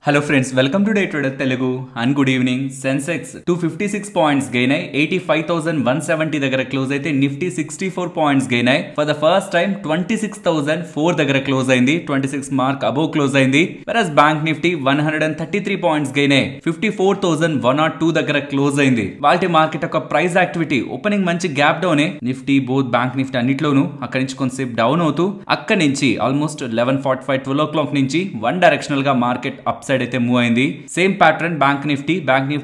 Hello friends, welcome to Day Trader Telugu and good evening. Sensex 256 points gain అయ్యి 85,170 దగ్గర close అయితే Nifty 64 points gain అయ్యి for the first time 26,004 దగ్గర close అయింది. 26 mark above close అయింది. whereas bank Nifty 133 points gain అయ్యి 54,102 దగ్గర close అయింది. వాల్టి మార్కెట్ ఒక ప్రైస్ యాక్టివిటీ ఓపెనింగ్ మంచి gap down Nifty both bank Nifty అన్నిట్లోనూ అక్కడి నుంచి కొంచెంసేపు డౌన్ అవుతూ అక్కడి నుంచి ఆల్మోస్ట్ 11:45 12 o'clock నుంచి వన్ డైరెక్షనల్ గా మార్కెట్ అప్ సైడ్ అయితే మూవ్ అయింది. సేమ్ ప్యాటర్న్ బ్యాంక్ నిఫ్టీ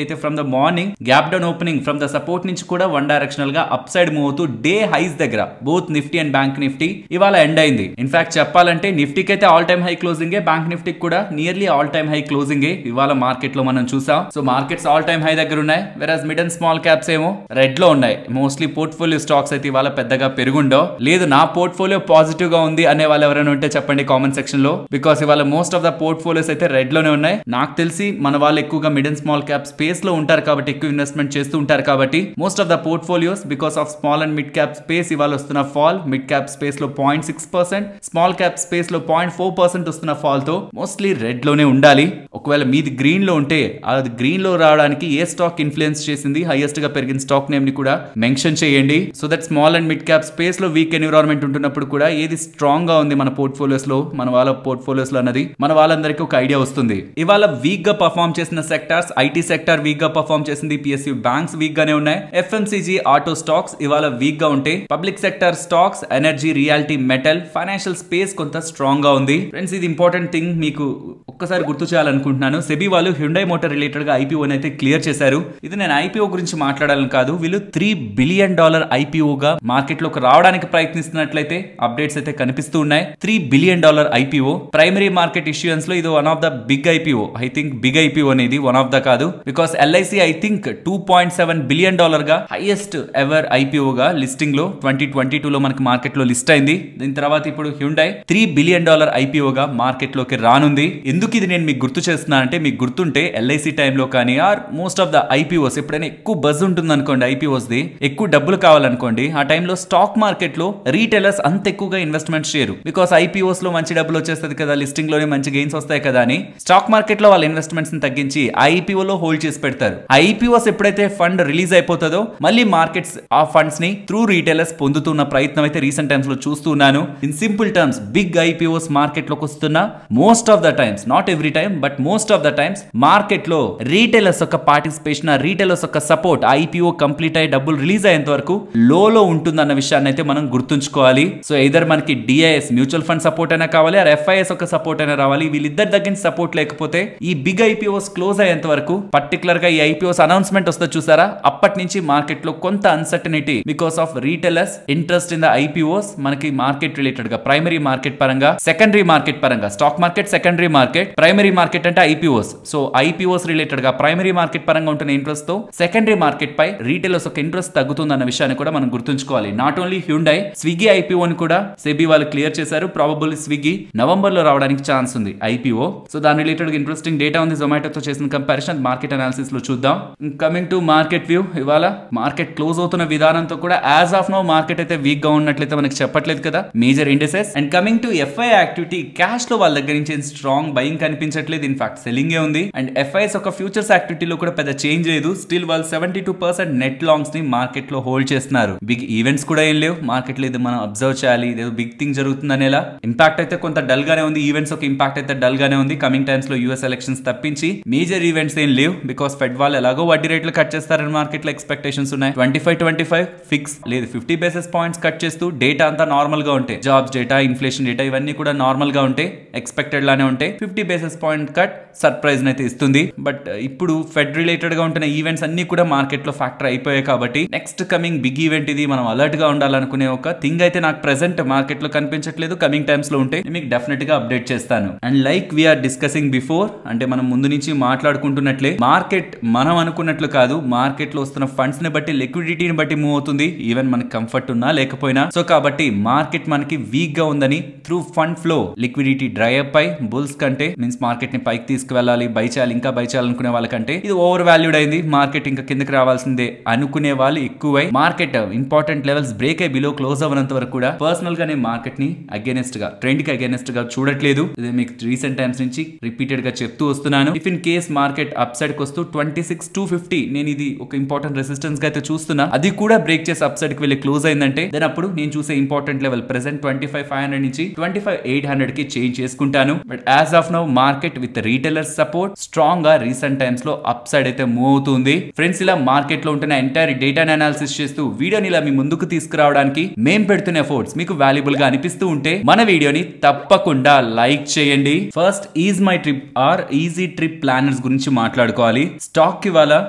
అయితే from the morning gap down opening from the support నుంచి కూడా వన్ డైరెక్షనల్ గా అప్ సైడ్ మూవ్ అవుతూ డే హైస్ దగ్గర both Nifty and bank Nifty ఇవాళ ఎండ్ అయింది. ఇన్ఫాక్ట్ చెప్పాలంటే నిఫ్టీకి అయితే all time high closing bank నిఫ్టీకి కూడా nearly all time high closing ఇవాళ మార్కెట్ లో మనం చూసాం. So markets all time high దగ్గర ఉన్నాయి. వెరాజ్ మిడ్ అండ్ స్మాల్ క్యాప్స్ ఏమో రెడ్ లో ఉన్నాయి. మోస్ట్లీ పోర్ట్ఫోలియో స్టాక్స్ అయితే ఇవాళ పెద్దగా పెరుగుండో లేదు నా పోర్ట్ఫోలియో పాజిటివ్ గా ఉంది అనే వాళ్ళు ఎవరైనా ఉంటే చెప్పండి కామెంట్ సెక్షన్ లో. బికాస్ ఇవాళ మోస్ట్ ఆఫ్ ద పోర్ట్ఫోలియోస్ అయితే రెడ్ లోనే ఉన్నాయి. నాకు తెలిసి మన వాళ్ళు ఎక్కువగా mid and small cap space లో ఉంటారు కాబట్టి ఎక్కువ ఇన్వెస్ట్మెంట్ చేస్తూ ఉంటారు కాబట్టి most of the portfolios because of small and mid cap space ఇవాళ వస్తున్న ఫాల్ మిడ్ క్యాప్ స్పేస్ లో 0.6%, స్మాల్ క్యాప్ స్పేస్ లో 0.4% వస్తున్న ఫాల్ తో మోస్ట్లీ రెడ్ లోనే ఉండాలి. ఒకవేళ మీది గ్రీన్ లో ఉంటే అది గ్రీన్ లో రావడానికి ఏ స్టాక్ ఇన్ఫ్లుయెన్స్ చేసింది, హైయెస్ట్ గా పెరిగిన స్టాక్ నేమ్ ని కూడా మెన్షన్ చేయండి. So that small and mid cap space లో వీక్ ఎన్విరాన్మెంట్ ఉంటున్నప్పుడు కూడా ఏది స్ట్రాంగ్ గా ఉంది మన పోర్ట్ఫోలియోస్ లో మన వాళ్ళ పోర్ట్ఫోలియోస్ లో అన్నది మన వాళ్ళందరికీ ఒక ఐడియా వస్తుంది. ఇవాళ వీక్ గా పర్ఫార్మ్ చేసిన సెక్టార్స్ ఐటీ సెక్టార్ వీక్ గా పర్ఫార్మ్ చేసింది. పిఎస్యు బ్యాంక్స్ వీక్ గానే ఉన్నాయి. ఎఫ్ఎంసీజీ ఆటో స్టాక్స్ ఇవాళ వీక్ గా ఉంటాయి. Public sector stocks energy reality metal financial space కొంత స్ట్రాంగ్ గా ఉంది. ఫ్రెండ్స్ ఇది ఇంపార్టెంట్ థింగ్ మీకు ఒక్కసారి గుర్తు చేయాలనుకుంటున్నాను. సెబీ వాళ్ళు హ్యుండై మోటార్ రిలేటెడ్ గా ఐపీఓ అయితే క్లియర్ చేశారు. ఇది నేను ఐపీఓ గురించి మాట్లాడాలని కాదు, వీళ్ళు $3 billion ఐపీఓ గా మార్కెట్ లోకి రావడానికి ప్రయత్నిస్తున్నట్లయితే అప్డేట్స్ అయితే కనిపిస్తూ ఉన్నాయి. $3 billion IPO primary market issuance లో ఇది one of the big IPO. I think big IPO అనేది వన్ ఆఫ్ ద కాదు. Because LIC I think $2.7 billion గా హైయెస్ట్ ఎవర్ ఐపీఓ గా లిస్టింగ్ లో 2022 లో మనకి మార్కెట్ లో లిస్ట్ అయింది. దీని తర్వాత ఇప్పుడు హ్యుండై $3 billion ఐపీఓ గా మార్కెట్ లోకి రానుంది. ఎందుకు ఇది నేను మీకు గుర్తు చేస్తున్నా అంటే మీకు గుర్తుంటే ఎల్ఐసి టైంలో కానీ or most of the IPOs ఎప్పుడైనా ఎక్కువ బజ్ ఉంటుంది అనుకోండి, ఐపీఓస్ ది ఎక్కువ డబ్బులు కావాలనుకోండి, ఆ టైంలో స్టాక్ మార్కెట్ లో రీటైలర్స్ అంత ఎక్కువగా ఇన్వెస్ట్మెంట్ చేయరు. బికాస్ ఐపీఓస్ లో మంచి డబ్బులు వచ్చేస్తుంది కదా, లిస్టింగ్ లోనే మంచి గెయిన్స్ వస్తాయి కదా అని స్టాక్ మార్కెట్ లో వాళ్ళ ఇన్వెస్ట్మెంట్స్ ని తగ్గించి ఐపీఓ లో హోల్డ్ చేసి పెడతారు. ఐపీఓస్ ఎప్పుడైతే ఫండ్ రిలీజ్ అయిపోతుందో మళ్ళీ మార్కెట్స్ ఆ ఫండ్స్ ని త్రూ రీటైలర్స్ పొందుతున్న ప్రయత్నం అయితే రీసెంట్ టైమ్స్ లో చూస్తున్నాను. In simple terms big IPOs market లోకి వస్తున్న most of the times, not every time but most of the times market లో రీటైలర్స్ యొక్క పార్టిసిపేషన్, రీటైలర్స్ యొక్క సపోర్ట్ ఐపీఓ కంప్లీట్ అయ్యి డబ్బులు రిలీజ్ అయ్యేంత వరకు లోలో ఉంటుందన్న విషయాన్ని అయితే మనం గుర్తుంచుకోవాలి. సో ఎయిదర్ మనకి డిఐఎస్ మ్యూచువల్ ఫండ్ సపోర్ట్ అయినా కావాలి, ఆర్ ఎఫ్ఐఎస్ ఒక సపోర్ట్ అయినా రావాలి. వీళ్ళిద్దరి దగ్గర సపోర్ట్ లేకపోతే ఈ బిగ్ ఐపీఓస్ క్లోజ్ అయ్యేంత వరకు పర్టికులర్ గా ఈ ఐపీఓస్ అనౌన్స్మెంట్ వస్తే చూసారా, అప్పటి నుంచి మార్కెట్ లో కొంత uncertainty because of retailers interest in the IPOs మనకి మార్కెట్ రిలేటెడ్ గా ప్రైమరీ మార్కెట్ పరంగా సెకండరీ మార్కెట్ పరంగా stock market secondary market primary market అంటే ఐపీఓస్. సో ఐపీఓస్ రిలేటెడ్ గా ప్రైమరీ మార్కెట్ పరంగా ఉంటున్న ఇంట్రెస్ట్ తో సెకండరీ మార్కెట్ పై రీటైలర్స్ ఒక ఇంట్రెస్ట్ తగ్గుతుందన్న విషయాన్ని కూడా మనం గుర్తుంచుకోవాలి. నాట్ ఓన్లీ హ్యుండై, స్విగ్గీ ఐపీఓని కూడా సెబీ వాళ్ళు క్లియర్ చేశారు. ప్రాబబుల్ స్విగ్గీ నవంబర్ లో రావడానికి ఛాన్స్ ఉంది ఐపీఓ. సో దాని రిలేటెడ్ ఇంట్రెస్టింగ్ డేటా ఉంది జొమాటోతో చేసిన కంపారిజన్ మార్కెట్ అనాలిసిస్ లో చూద్దాం. కమింగ్ టు మార్కెట్ వ్యూ, ఇవాళ మార్కెట్ క్లోజ్ అవుతున్న విధానంతో కూడా యాజ్ ఆఫ్ నో మార్కెట్ అయితే వీక్ గా ఉన్నట్లయితే మనకి చెప్పట్లేదు కదా major indices. And coming to FI activity, cash లో వాళ్ళ దగ్గర నుంచి స్ట్రాంగ్ బయింగ్ కనిపించట్లేదు, ఇన్ఫాక్ట్ సెల్లింగ్ ఏ ఉంది. అండ్ ఎఫ్ఐఎస్ ఒక ఫ్యూచర్స్ యాక్టివిటీలో కూడా పెద్ద చేంజ్ లేదు. స్టిల్ వాళ్ళు 72% నెట్ లాంగ్స్ ని మార్కెట్ లో హోల్డ్ చేస్తున్నారు. బిగ్ ఈవెంట్స్ కూడా ఏం లేవు మార్కెట్ లో, ఇది మనం అబ్జర్వ్ చేయాలి. ఇదేదో బిగ్ థింగ్ జరుగుతుంది అనేలా. ఇంపాక్ట్ అయితే కొంత డల్ గానే ఉంది, ఈవెంట్స్ ఒక ఇంపాక్ట్ అయితే డల్ గానే ఉంది. కమింగ్ టైమ్స్ లో యూఎస్ ఎలక్షన్స్ తప్పించి మేజర్ ఈవెంట్స్ ఏం లేవు. బికాస్ ఫెడ్ వాళ్ళు ఎలాగో వడ్డీ రేట్లు కట్ చేస్తారని మార్కెట్ లో ఎక్స్పెక్టేషన్స్ ఉన్నాయి. 25 ఫిక్స్ లేదు 50 basis points కట్ చేస్తూ డేటా అంతా నార్మల్ గా ఉంటాయి. జాబ్స్ డేటా, ఇన్ఫ్లేషన్ డేటా ఇవన్నీ కూడా నార్మల్ గా ఉంటాయి, ఎక్స్పెక్టెడ్ లానే ఉంటాయి. 50 basis point కట్ సర్ప్రైజ్ అయితే ఇస్తుంది. బట్ ఇప్పుడు ఫెడ్ రిలేటెడ్ గా ఉంటున్న ఈవెంట్స్ అన్ని కూడా మార్కెట్ లో ఫ్యాక్టర్ అయిపోయాయి కాబట్టి నెక్స్ట్ కమింగ్ బిగ్ ఈవెంట్ ఇది మనం అలర్ట్ గా ఉండాలనుకునే ఒక థింగ్ అయితే నాకు ప్రెసెంట్ మార్కెట్ లో కనిపించట్లేదు. కమింగ్ టైమ్స్ లో ఉంటే మీకు డెఫినెట్ గా అప్డేట్ చేస్తాను. And like we're discussing before, అంటే మనం ముందు నుంచి మాట్లాడుకుంటున్నట్లే మార్కెట్ మనం అనుకున్నట్లు కాదు. మార్కెట్ లో వస్తున్న ఫండ్స్ ని బట్టి లిక్విడిటీని బట్టి మూవ్ అవుతుంది, ఈవెన్ మనకి కంఫర్ట్ ఉన్నా లేకపోయినా. సో కాబట్టి మార్కెట్ మనకి వీక్ గా ఉందని through fund flow liquidity dry up అయి బుల్స్ కంటే మీన్స్ మార్కెట్ ని పైకి తీసుకువెళ్ళాలి, బై చేయాలి, ఇంకా బై చేయాలనుకునే వాళ్ళకంటే ఇది ఓవర్ వాల్యూడ్ అయింది, మార్కెట్ ఇంకా కిందకి రావాల్సిందే అనుకునే వాళ్ళు ఎక్కువై మార్కెట్ ఇంపార్టెంట్ లెవెల్స్ బ్రేక్ అయి బిలో క్లోజ్ అవ్వనంత వరకు కూడా పర్సనల్ గా నేను మార్కెట్ ని అగేనెస్ట్ గా ట్రెండ్ కి అగేనెస్ట్ గా చూడట్లేదు. ఇది మీకు రీసెంట్ టైమ్స్ నుంచి రిపీటెడ్ గా చెప్తూ వస్తున్నాను. If in case market up side కి వస్తూ 26,250 నేను ఇది ఒక ఇంపార్టెంట్ రెసిస్టెన్స్ గా అయితే చూస్తున్నా, అది కూడా బ్రేక్ చేసి అప్ సైడ్ కి వెళ్ళి క్లోజ్ అయిందంటే దెన్ అప్పుడు నేను చూసే ఇంపార్టెంట్ లెవెల్ ప్రెసెంట్ 25,500 నుంచి 25,800 కి చేంజ్ చేసుకుంటాను. But as of now market with retailer support strong గా రీసెంట్ టైమ్స్ లో అప్ సైడ్ అయితే మూవ్ అవుతుంది. ఫ్రెండ్స్, ఇలా మార్కెట్ లో ఉంటున్న ఎంటైర్ డేటాని అనాలిసిస్ చేస్తూ వీడియోని ఇలా మీ ముందుకు తీసుకురావడానికి మేం పెడుతున్న ఎఫర్ట్స్ మీకు వాల్యుబుల్ గా అనిపిస్తూ ఉంటే మన వీడియోని తప్పకుండా లైక్ చేయండి. First Ease My Trip or Easy Trip planners గురించి మాట్లాడుకోవాలి. స్టాక్ ఇవాళ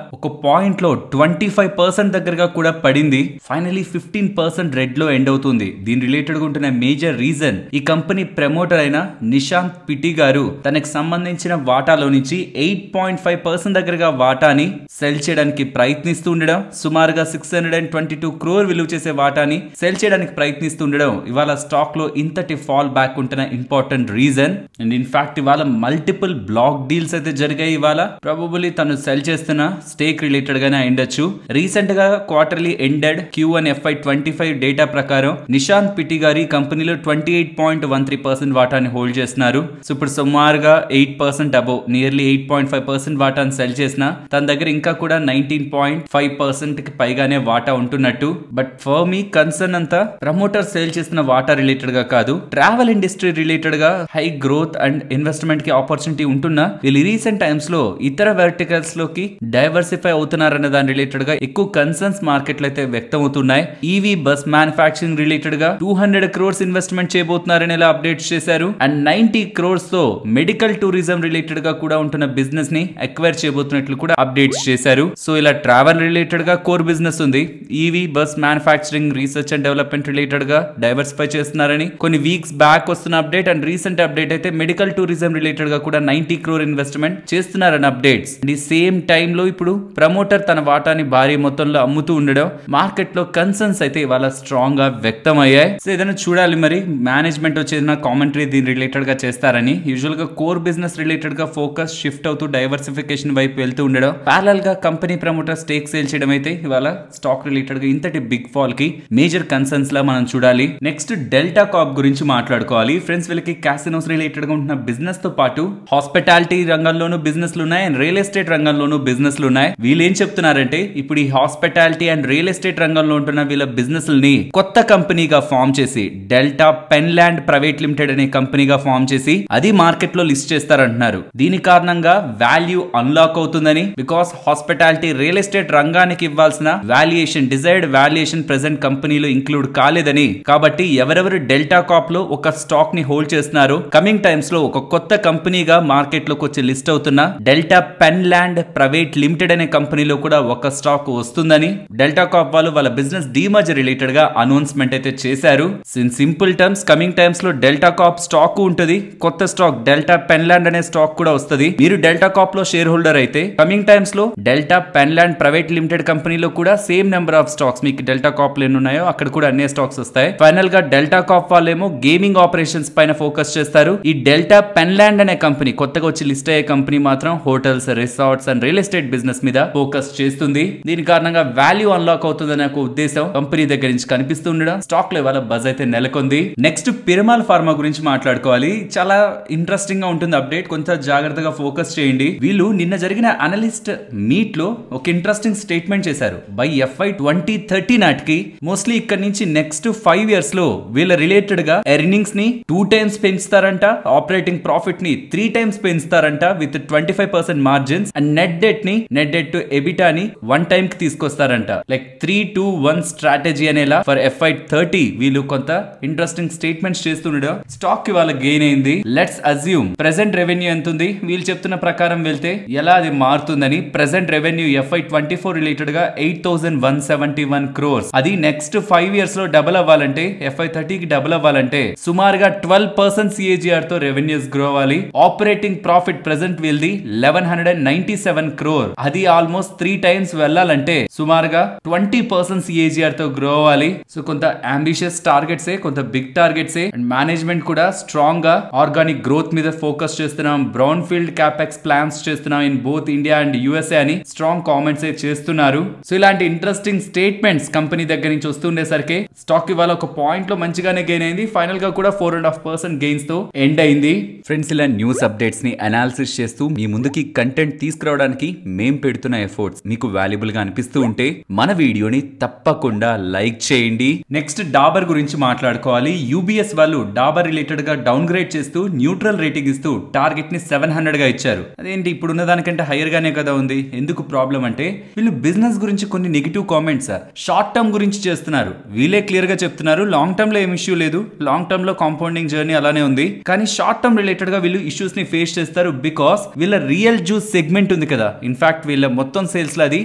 ఒక పాయింట్ లో 25% దగ్గరగా కూడా పడింది. ఫైనలీ 15% రెడ్ లో ఎండ్ అవుతుంది. దీని రిలేటెడ్ గా ఉంటున్న మేజర్ రీజన్ ఈ కంపెనీ ప్రమోటర్ అయిన నిశాంత్ పిటి గారు తనకు సంబంధించిన వాటాలో నుంచి 8.5% దగ్గరగా వాటాని సెల్ చేయడానికి ప్రయత్నిస్తూ ఉండడం, సుమారుగా 622 crore విలువ చేసే వాటాని సెల్ చేయడానికి ప్రయత్నిస్తూ ఉండడం ఇవాళ స్టాక్ లో ఇంతటి ఫాల్ బ్యాక్ ఉంటున్న ఇంపార్టెంట్ రీజన్. అండ్ ఇన్ఫాక్ట్ ఇవాళ మల్టిపుల్ బ్లాక్ డీల్స్ అయితే జరిగాయి. ఇవాళ ప్రాబబుల్లీ తను సెల్ చేస్తున్న స్టేక్ రిలేటెడ్ గానే అయిండొచ్చు. రీసెంట్ గా quarterly ended Q1 FY25 data ప్రకారం నిశాంత్ పిటి గారి కంపెనీలో 28.13% వాటాని హోల్డ్ చేస్తున్నారు. సో ఇప్పుడు సుమారుగా 8% అబోవ్ నియర్లీ 8.5% వాటాని సెల్ చేసిన తన దగ్గర ఇంకా కూడా 19.5% కి పైగానే వాటా ఉంటున్నట్టు. బట్ ఫర్ మీ కన్సర్న్ అంతా ప్రమోటర్ సేల్ చేస్తున్న వాటా రిలేటెడ్ గా కాదు, ట్రావెల్ ఇండస్ట్రీ రిలేటెడ్ గా హై గ్రోత్ అండ్ ఇన్వెస్ట్మెంట్ కి ఆపర్చునిటీ ఉంటున్నా వీళ్ళు రీసెంట్ టైమ్స్ లో ఇతర వెర్టికల్స్ లోకి డైవర్సిఫై అవుతున్నారన్న దాని రిలేటెడ్ గా ఎక్కువ కన్సర్న్స్ మార్కెట్ లో అయితే వ్యక్తం అవుతున్నాయి. ఈవీ బస్ మ్యానుఫాక్చరింగ్ రిలేటెడ్ గా 200 crores ఇన్వెస్ట్మెంట్ చేయబోతున్నారని ఇలా అప్డేట్స్ చేశారు. అండ్ 90 crores తో మెడికల్ టూరిజం రిలేటెడ్ గా కూడా ఉంటున్న బిజినెస్ ని అక్వైర్ చేయబోతున్నట్లు కూడా అప్డేట్స్ చేశారు. సో ఇలా ట్రావెల్ రిలేటెడ్ గా కోర్ బిజినెస్ ఉంది. EV bus manufacturing research and development related గా డైవర్సిఫై చేస్తున్నారని కొన్ని వీక్స్ బ్యాక్ వస్తున్న అప్డేట్. అండ్ రీసెంట్ అప్డేట్ అయితే మెడికల్ టూరిజం రిలేటెడ్ గా కూడా 90 crore ఇన్వెస్ట్మెంట్ చేస్తున్నారని అప్డేట్స్. అండ్ ఈ సేమ్ టైమ్ లో ఇప్పుడు ప్రమోటర్ తన వాటాని భారీ మొత్తంలో అమ్ముతూ ఉండడం మార్కెట్ లో కన్సర్న్స్ అయితే ఇవాళ స్ట్రాంగ్ గా వ్యక్తం అయ్యాయి. సో ఏదైనా చూడాలి మరి మేనేజ్మెంట్ వచ్చేది కామెంటరీ దీని రిలేటెడ్ గా చేస్తారని. యూజువల్ గా కోర్ బిజినెస్ రిలేటెడ్ గా ఫోకస్ షిఫ్ట్ అవుతూ డైవర్సిఫికేషన్ వైపు వెళ్తూ ఉండడం, ప్యారలల్ గా కంపెనీ ప్రమోటర్ స్టేక్ సేల్ చేయడం అయితే ఇవాళ స్టాక్ రిలేటెడ్ గా ఇంతటి బిగ్ ఫాల్ కి మేజర్ కన్సర్న్స్ లా మనం చూడాలి. నెక్స్ట్ డెల్టా కార్ప్ గురించి మాట్లాడుకోవాలి. ఫ్రెండ్స్, వీళ్ళకి క్యాసినోస్ రిలేటెడ్ గా ఉంటున్న బిజినెస్ తో పాటు హాస్పిటాలిటీ రంగంలోనూ బిజినెస్లు ఉన్నాయి అండ్ రియల్ ఎస్టేట్ రంగంలోనూ బిజినెస్లు ఉన్నాయి. వీళ్ళు ఏం చెప్తున్నారంటే ఇప్పుడు ఈ హాస్పిటాలిటీ అండ్ రియల్ ఎస్టేట్ రంగంలో ఉంటున్న వీళ్ళ బిజినెస్ ని కొత్త కంపెనీగా ఫామ్ చేసి డెల్టా పెన్లాండ్ ప్రైవేట్ లిమిటెడ్ అనే కంపెనీగా ఫామ్ చేసి అది మార్కెట్ లో లిస్ట్ చేస్తారంటున్నారు. దీని కారణంగా వాల్యూ అన్లాక్ అవుతుందని, బికాస్ హాస్పిటాలిటీ రియల్ ఎస్టేట్ రంగానికి ఇవ్వాల్సిన వాల్యుయేషన్ డిజైర్డ్ వాల్యుయేషన్ ప్రెసెంట్ కంపెనీలో ఇంక్లూడ్ కాలేదని. కాబట్టి ఎవరెవరు డెల్టా కార్ప్ లో ఒక స్టాక్ ని హోల్డ్ చేస్తున్నారు కమింగ్ టైమ్స్ లో ఒక కొత్త కంపెనీగా మార్కెట్ లోకి వచ్చి లిస్ట్ అవుతున్న డెల్టా పెన్లాండ్ ప్రైవేట్ లిమిటెడ్ అనే కంపెనీలో కూడా ఒక స్టాక్ వస్తుందని డెల్టా కార్ప్ వాళ్ళు వాళ్ళ బిజినెస్ డీమర్జర్ రిలేటెడ్ గా అనౌన్స్మెంట్ అయితే చేశారు. In simple terms coming times లో డెల్టా కార్ప్ స్టాక్ ఉంటది, కొత్త స్టాక్ డెల్టా పెన్లాండ్ అనే స్టాక్ కూడా వస్తుంది. మీరు డెల్టా కార్ప్ లో షేర్ హోల్డర్ అయితే కమింగ్ టైమ్స్ లో డెల్టా పెన్లాండ్ ప్రైవేట్ లిమిటెడ్ కంపెనీలో కూడా సేమ్ నెంబర్ ఆఫ్ స్టాక్స్ మీకు డెల్టా కార్ప్ లో ఎన్ని ఉన్నాయో అక్కడ కూడా అన్ని స్టాక్స్ వస్తాయి. ఫైనల్ గా డెల్టా కార్ప్ వాళ్ళేమో గేమింగ్ ఆపరేషన్స్ పైన ఫోకస్ చేస్తారు. ఈ డెల్టా పెన్లాండ్ అనే కంపెనీ కొత్తగా వచ్చి లిస్ట్ అయ్యే కంపెనీ మాత్రం hotels, resorts and real estate business మీద ఫోకస్ చేస్తుంది. దీని కారణంగా వాల్యూ అన్లాక్ అవుతుందనే ఒక ఉద్దేశం కంపెనీ దగ్గర నుంచి కనిపిస్తూ ఉండడం స్టాక్ లో ఇవాళ బజ్ అయితే నెలకొంది. నెక్స్ట్ పిరమల్ ఫార్మా గురించి మాట్లాడుకోవాలి. చాలా ఇంట్రెస్టింగ్ గా ఉంటుంది అప్డేట్, కొంత జాగ్రత్తగా ఫోకస్ చేయండి. వీళ్ళు నిన్న జరిగిన అనలిస్ట్ మీట్ లో ఒక ఇంట్రెస్టింగ్ స్టేట్మెంట్ చేశారు. బై FY 2030 నాటికి మోస్ట్లీ ఇక్కడ నుంచి నెక్స్ట్ 5 years లో వీళ్ళ రిలేటెడ్ గా ఎర్నింగ్స్ ని 2 times పెంచుతారంట, ఆపరేటింగ్ ప్రాఫిట్ ని 3 times పెంచుతారంట with 25% margins and net debt to EBITDA ని 1 time కి తీసుకొస్తారంట. లైక్ 3-2-1 స్ట్రాటజీ అనేలా ఫర్ FY 30 వీళ్ళు కొంత ఇంట్రెస్టింగ్ స్టేట్మెంట్స్ చేస్తుండడం స్టాక్ ఇవాళ గెయిన్ అయింది. లెట్స్ అజ్యూమ్ ప్రెసెంట్ రెవెన్యూ ఎంత ఉంది, వీళ్ళు చెప్తున్న ప్రకారం వెళ్తే ఎలా అది మారుతుందని. ప్రెసెంట్ రెవెన్యూ FY 24 రిలేటెడ్ గా 8,171 crores. అది నెక్స్ట్ 5 years లో డబుల్ అవ్వాలంటే FY 30 కి డబుల్ అవ్వాలంటే సుమారుగా 12% CAGR తో రెవెన్యూస్ గ్రో అవ్వాలి. ఆపరేటింగ్ ప్రాఫిట్ ప్రెసెంట్ వీళ్ళది 1,197 crore. అది ఆల్మోస్ట్ 3 times వెళ్ళాలంటే సుమారుగా 20% CAGR తో గ్రో అవ్వాలి. సో కొంత అంబిషియస్ టార్గెట్స్, కొంత బిగ్ టార్గెట్స్. అండ్ మేనేజ్మెంట్ కూడా స్ట్రాంగ్ గా ఆర్గానిక్ గ్రోత్ మీద ఫోకస్ చేస్తున్నాం, బ్రౌన్ ఫీల్డ్ క్యాపెక్స్ ప్లాన్స్ చేస్తున్నాం in both India and USA అని స్ట్రాంగ్ కామెంట్స్ చేస్తున్నారు. సో ఇలాంటి ఇంట్రెస్టింగ్ స్టేట్మెంట్స్ కంపెనీ దగ్గర నుంచి వస్తుండేసరికి స్టాక్ ఇవాళ ఒక పాయింట్ లో మంచిగానే గెయిన్ అయింది. ఫైనల్ గా కూడా 4.5% గెయిన్స్ తో ఎండ్ అయింది. ఫ్రెండ్స్, ఇలా న్యూస్ న్యూస్ అప్డేట్స్ ని అనాలిసిస్ చేస్తూ మీ ముందుకి కంటెంట్ తీసుకురావడానికి మేం పెడుతున్న ఎఫర్ట్స్ మీకు వాల్యుబుల్ గా అనిపిస్తూ ఉంటే మన వీడియోని తప్పకుండా లైక్ చేయండి. నెక్స్ట్ డాబర్ గురించి మాట్లాడుకోవాలి. యూబీఎస్ వాళ్ళు డాబర్ రిలేటెడ్ గా డౌన్ గ్రేడ్ చేస్తూ న్యూట్రల్ రేటింగ్ ఇస్తూ టార్గెట్ ని 700 గా ఇచ్చారు. అదేంటి ఇప్పుడున్న దానికంటే హైయర్ గానే కదా ఉంది, ఎందుకు ప్రాబ్లం అంటే వీళ్ళు బిజినెస్ గురించి కొన్ని నెగిటివ్ కామెంట్స్ షార్ట్ టర్మ్ గురించి చేస్తున్నారు. వీళ్ళే క్లియర్ గా చెప్తున్నారు లాంగ్ టర్మ్ లో ఏం ఇష్యూ లేదు, లాంగ్ టర్మ్ లో కాంపౌండింగ్ జర్నీ అలానే ఉంది, కానీ షార్ట్ టర్మ్ రిలేటెడ్ గా వీళ్ళు ఇష్యూస్ ని ఫేస్ చేస్తారు. బికాస్ వీళ్ళ రియల్ జ్యూస్ సెగ్మెంట్ ఉంది కదా, ఇన్ఫాక్ట్ వీళ్ళ మొత్తం సేల్స్ లో అది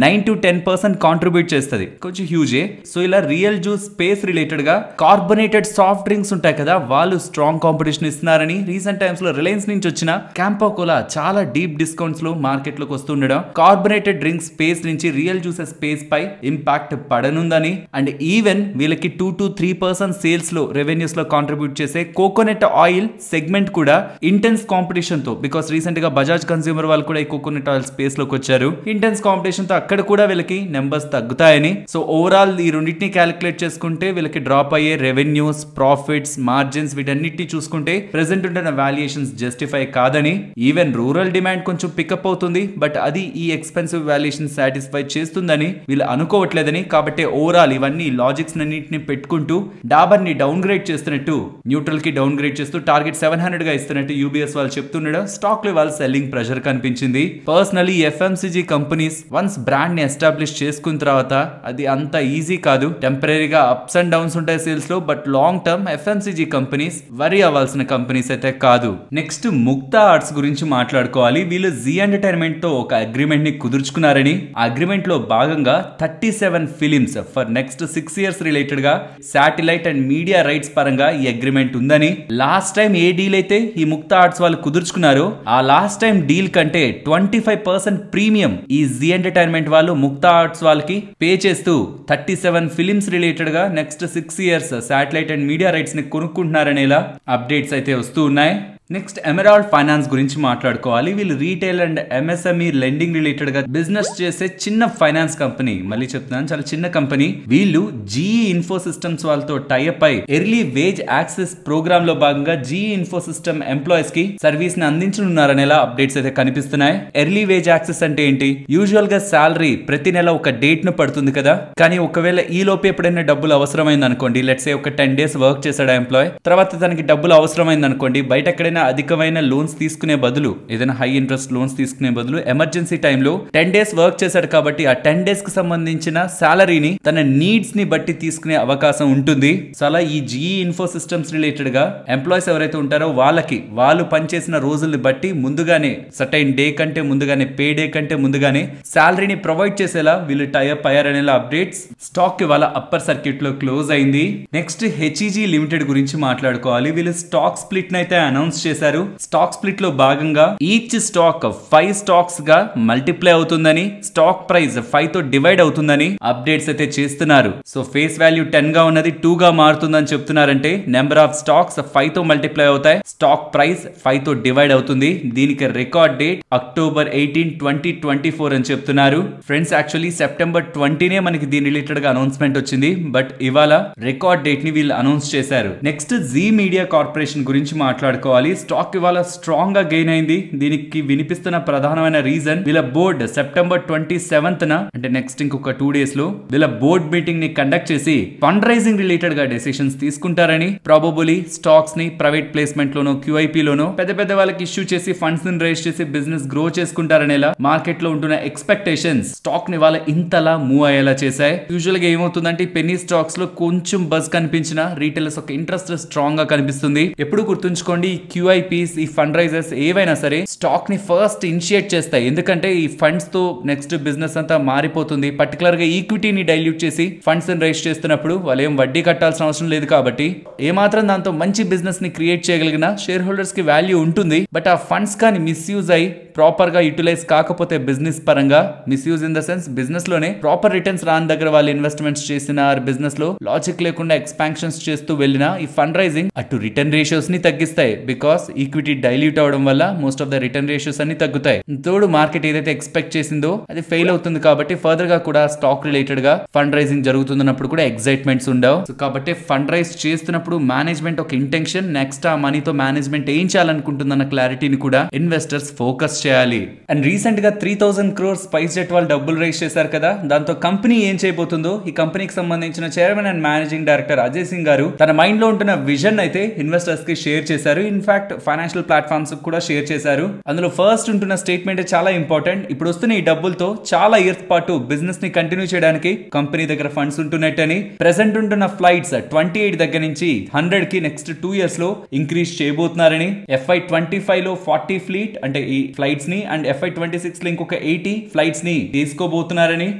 9 to 10% కాంట్రిబ్యూట్ చేస్తుంది, కొంచెం హ్యూజే. సో ఇలా రియల్ జ్యూస్ స్పేస్ రిలేటెడ్ గా కార్బొనేటెడ్ సాఫ్ట్ డ్రింక్స్ ఉంటాయి కదా, వాళ్ళు స్ట్రాంగ్ కాంపిటీషన్ ఇస్తున్నారని రీసెంట్ టైమ్స్ లో రిలయన్స్ నుంచి వచ్చిన క్యాంపో కోలా చాలా డీప్ డిస్కౌంట్స్ లో మార్కెట్ లోకి వస్తుండడం కార్బొనేటెడ్ డ్రింక్స్ స్పేస్ నుంచి రియల్ జ్యూసెస్ స్పేస్ పై ఇంపాక్ట్ పడనుందని, అండ్ ఈవెన్ వీళ్ళకి 2 to 3% సేల్స్ లో రెవెన్యూస్ లో కాంట్రిబ్యూట్ చేసే కోకోనట్ ఆయిల్ సెగ్మెంట్ కూడా ఇంటెన్స్ కాంపిటీషన్ తో, బికాస్ రీసెంట్ గా బజాజ్ కన్స్యూమర్ వాళ్ళు కూడా ఈ కోకోనట్ ఆయిల్ స్పేస్ లోకి వచ్చారు, ఇంటెన్స్ కాంపిటీషన్ తో అక్కడ కూడా వీళ్ళకి నెంబర్స్ తగ్గుతాయని. సో ఓవరాల్ ఈ రెండింటిని క్యాలిక్యులేట్ చేసుకుంటే వీళ్ళకి డ్రాప్ అయ్యే రెవెన్యూస్, ప్రాఫిట్స్, మార్జిన్స్ వీటన్నిటిని చూసుకుంటే ప్రెసెంట్ ఉంటున్న వాల్యుయేషన్స్ జస్టిఫై కాదని. ఈవెన్ రూరల్ డిమాండ్ కొంచెం పికప్ అవుతుంది, బట్ అది ఈ ఎక్స్పెన్సివ్ వాల్యుయేషన్ సాటిస్ఫై చేస్తుందని వీళ్ళు అనుకోవట్లేదని. కాబట్టి ఓవరాల్ ఇవన్నీ లాజిక్స్ అన్నింటిని పెట్టుకుంటూ డాబర్ ని డౌన్ గ్రేడ్ చేస్తున్నట్టు, న్యూట్రల్ కి డౌన్ గ్రేడ్ చేస్తూ టార్గెట్ 700 గా ఇస్తున్నట్టు యూబీఎస్ వాళ్ళు చెప్తుండడం స్టాక్ లో వాళ్ళ సెల్లింగ్ ప్రెషర్ కనిపించింది. Personally FMCG companies once brand ని ఎస్టాబ్లిష్ చేసుకున్న తర్వాత అది అంత ఈజీ కాదు, టెంపరీగా అప్స్ అండ్ డౌన్స్ ఉంటాయి సేల్స్ లో, but long term FMCG companies worry అవ్వాల్సిన కంపెనీస్ అయితే కాదు. నెక్స్ట్ ముక్తా ఆర్ట్స్ గురించి మాట్లాడుకోవాలి. వీళ్ళు జీ ఎంటర్టైన్మెంట్ తో ఒక అగ్రిమెంట్ ని కుదుర్చుకున్నారని, ఆ అగ్రిమెంట్ లో భాగంగా 37 films for next 6 years related గా శాటిలైట్ అండ్ మీడియా రైట్స్ పరంగా ఈ అగ్రిమెంట్ ఉందని. లాస్ట్ టైం ఏ డీల్ అయితే ఈ ముక్తా ఆర్ట్స్ వాళ్ళు కుదుర్చుకున్నారో ఆ లాస్ట్ టైం డీల్ కంటే 25% ప్రీమియం ఈ జీ ఎంటర్టైన్మెంట్ వాళ్ళు ముక్తా ఆర్ట్స్ వాళ్ళకి పే చేస్తూ 37 ఫిలిమ్స్ రిలేటెడ్ గా next 6 years satellite and media rights ని కొనుక్కుంటున్నారనేలా అప్డేట్స్ అయితే వస్తూ ఉన్నాయి. నెక్స్ట్ ఎమరాల్డ్ ఫైనాన్స్ గురించి మాట్లాడుకోవాలి. వీళ్ళు retail and MSME lending related గా బిజినెస్ చేసే చిన్న ఫైనాన్స్ కంపెనీ, మళ్ళీ చెప్తున్నాను చాలా చిన్న కంపెనీ. వీళ్ళు జీఈ ఇన్ఫో సిస్టమ్స్ వాళ్ళతో టైఅప్ అయి ఎర్లీ వేజ్ యాక్సెస్ ప్రోగ్రామ్ లో భాగంగా జీఈ ఇన్ఫో సిస్టమ్ ఎంప్లాయీస్ కి సర్వీస్ ని అందించనున్నారనేలా అప్డేట్స్ అయితే కనిపిస్తున్నాయి. ఎర్లీ వేజ్ యాక్సెస్ అంటే ఏంటి? యూజువల్ గా సాలరీ ప్రతి నెల ఒక డేట్ ను పడుతుంది కదా, కానీ ఒకవేళ ఈ లోపు ఎప్పుడైనా డబ్బులు అవసరమైంది అనుకోండి, లెట్స్ సే ఒక 10 days వర్క్ చేశాడు ఎంప్లాయ్, తర్వాత తనకి డబ్బులు అవసరమైంది అనుకోండి, బయట ఎక్కడైనా అధికమైన లోన్స్ తీసుకునే బదులు, ఏదైనా హై ఇంట్రెస్ట్ లోన్స్ తీసుకునే బదులు ఎమర్జెన్సీ టైంలో 10 days వర్క్ చేశాడు కాబట్టి ఆ 10 days కి సంబంధించిన సాలరీని తన నీడ్స్ ని బట్టి తీసుకునే అవకాశం ఉంటుంది. సో అలా ఈ జీఈ ఇన్ఫో సిస్టమ్స్ రిలేటెడ్ గా ఎంప్లాయీస్ ఎవరైతే ఉంటారో వాళ్ళకి వాళ్ళు పనిచేసిన రోజుల్ని బట్టి ముందుగానే సర్టైన్ డే కంటే ముందుగానే, పే డే కంటే ముందుగానే సాలరీని ప్రొవైడ్ చేసేలా వీళ్ళు టైఅప్ అయ్యారనేలా అప్డేట్స్. స్టాక్ ఇవాళ అప్పర్ సర్క్యూట్ లో క్లోజ్ అయింది. నెక్స్ట్ హెచ్ఈజీ లిమిటెడ్ గురించి మాట్లాడుకోవాలి. వీళ్ళు స్టాక్ స్ప్లిట్ అయితే అనౌన్స్ చేశారు. స్టాక్ స్ప్లిట్ లో భాగంగా ఈచ్ స్టాక్ 5 stocks గా మల్టిప్లై అవుతుందని, స్టాక్ ప్రైస్ 5 తో డివైడ్ అవుతుందని అప్డేట్స్ అయితే చేస్తున్నారు. సో ఫేస్ వాల్యూ 10 గా ఉన్నది 2 గా మారుతుందని చెప్తున్నారంటే నెంబర్ ఆఫ్ స్టాక్స్ 5 తో మల్టిప్లై అవుతాయి, స్టాక్ ప్రైస్ 5 తో డివైడ్ అవుతుంది. దీనికి రికార్డ్ డేట్ October 18, 2024 అని చెప్తున్నారు. ఫ్రెండ్స్ యాక్చువల్లీ September 20నే మనకి దీని రిలేటెడ్ గా అనౌన్స్మెంట్ వచ్చింది, బట్ ఇవాళ రికార్డ్ డేట్ ని వీళ్ళు అనౌన్స్ చేశారు. నెక్స్ట్ జీ మీడియా కార్పొరేషన్ గురించి మాట్లాడుకోవాలి. స్టాక్ ఇవాళ స్ట్రాంగ్ గా గెయిన్ అయింది. దీనికి వినిపిస్తున్న ప్రధానమైన రీజన్ వీళ్ళ బోర్డ్ September 27th అంటే నెక్స్ట్ ఇంకొక 2 days లో వీళ్ళ బోర్డ్ మీటింగ్ ని కండక్ట్ చేసి ఫండ్ రైజింగ్ రిలేటెడ్ గా డెసిషన్స్ తీసుకుంటారని, ప్రాబబులీ స్టాక్స్ ని ప్రైవేట్ ప్లేస్మెంట్ లోనో QIP లోనో పెద్ద వాళ్ళకి ఇష్యూ చేసి ఫండ్స్ ని రైజ్ చేసి బిజినెస్ గ్రో చేసుకుంటారనేలా మార్కెట్ లో ఉంటున్న ఎక్స్పెక్టేషన్స్ స్టాక్ ని వాళ్ళ ఇంతలా మూవ్ అయ్యేలా చేశాయి. యూజువల్ గా ఏమవుతుందంటే పెన్నీ స్టాక్స్ లో కొంచెం బజ్ కనిపించిన రీటైలర్స్ ఒక ఇంట్రెస్ట్ స్ట్రాంగ్ గా కనిపిస్తుంది. ఎప్పుడు గుర్తుంచుకోండి, QIPs, ఈ ఫండ్ రైజర్స్ ఏవైనా సరే స్టాక్ ని ఫస్ట్ ఇనిషియేట్ చేస్తాయి, ఎందుకంటే ఈ ఫండ్స్ తో నెక్స్ట్ బిజినెస్ అంతా మారిపోతుంది. పర్టికులర్ గా ఈక్విటీని డైల్యూట్ చేసి ఫండ్స్ ని రైజ్ చేస్తున్నప్పుడు వాళ్ళు ఏం వడ్డీ కట్టాల్సిన అవసరం లేదు కాబట్టి ఏమాత్రం దాంతో మంచి బిజినెస్ ని క్రియేట్ చేయగలిగిన షేర్ హోల్డర్స్ కి వాల్యూ ఉంటుంది. బట్ ఆ ఫండ్స్ కానీ మిస్యూజ్ అయి ప్రాపర్ గా యూటిలైజ్ కాకపోతే బిజినెస్ పరంగా, misuse in the sense business లోనే ప్రాపర్ రిటర్న్స్ రాని దగ్గర వాళ్ళు ఇన్వెస్ట్మెంట్స్ చేసిన బిజినెస్ లో లాజిక్ లేకుండా ఎక్స్పాన్షన్స్ చేస్తూ వెళ్ళిన ఈ ఫండ్ రైజింగ్ అటు రిటర్న్ రేషియోస్ ని తగ్గిస్తాయి. బికాస్ ఈక్విటీ డైల్యూట్ అవడం వల్ల most of the return ratios అన్ని తగ్గుతాయి. తోడు మార్కెట్ ఏదైతే ఎక్స్పెక్ట్ చేసిందో అది ఫెయిల్ అవుతుంది కాబట్టి ఫర్దర్ గా కూడా స్టాక్ రిలేటెడ్ గా ఫండ్ రైజింగ్ జరుగుతున్నప్పుడు కూడా ఎక్సైట్మెంట్స్ ఉండవు. సో కాబట్టి ఫండ్ రైజ్ చేస్తున్నప్పుడు మేనేజ్మెంట్ ఒక ఇంటెన్షన్, నెక్స్ట్ ఆ మనీతో మేనేజ్మెంట్ ఏం చేయాలనుకుంటుందన్న క్లారిటీని కూడా ఇన్వెస్టర్స్ ఫోకస్ చేయాలి. అండ్ రీసెంట్ గా 3000 crores స్పైస్ జెట్ వాళ్ళు డబ్బులు రైజ్ చేశారు కదా, దాంతో కంపెనీ ఏం చేయబోతుందో ఈ కంపెనీకి సంబంధించిన chairman and managing director Ajay Singh గారు తన మైండ్ లో ఉంటున్న విజన్ అయితే ఇన్వెస్టర్స్ కి షేర్ చేశారు. ఇన్ఫాక్ట్ ఫైనాన్షియల్ ప్లాట్ఫామ్స్ కూడా షేర్ చేశారు. అందులో ఫస్ట్ ఉంటున్న స్టేట్మెంట్ చాలా ఇంపార్టెంట్. ఇప్పుడు వస్తున్న ఈ డబ్బులతో చాలా ఇయర్స్ పాటు బిజినెస్ ని కంటిన్యూ చేయడానికి కంపెనీ దగ్గర ఫండ్స్ ఉంటున్నట్టని, ప్రెసెంట్ ఉంటున్న ఫ్లైట్స్ 28 దగ్గర నుంచి 100 కి నెక్స్ట్ 2 years లో ఇంక్రీజ్ చేయబోతున్నారని, FY25 లో 40 ఫ్లీట్ అంటే ఈ ఫ్లైట్స్ ని అండ్ FY26 లో ఇంకొక 80 ఫ్లైట్స్ ని తీసుకోబోతున్నారని,